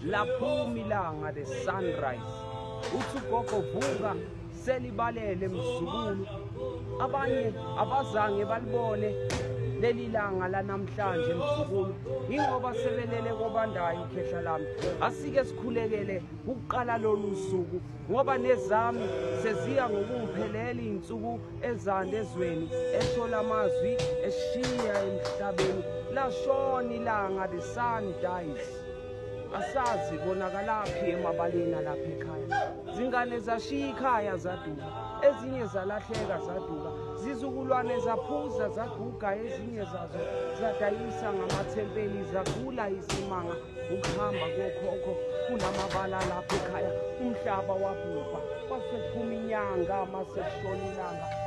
Laphuma ilanga the sunrise. Uthi ugogo vuka selibalele mzukulu. Abanye abazange balibone leli langa lanamhlanje mzukulu. Ingoba sebelele kobandayo ukhehla lami. Asike sikhulekele ukuqala lolu suku ngoba nezami seziya ngokuphelele insuku ezande ezweni ethola amazwi eshiya emhlabeni. Lashona ilanga the sun dies. Asazi bonakalaphi emabaleni lapha ekhaya. Zingane zashiya ikhaya zaduka, ezinye zalahleka zaduka, zizukulwane zaphuza zaguga, ezinye zazo zadayisa ngamathempeli zagula isimanga ukuhamba kokhokho kunamabala lapha ekhaya. Umhlaba wabhubha, kwasekuphuma inyanga masekushona ilanga.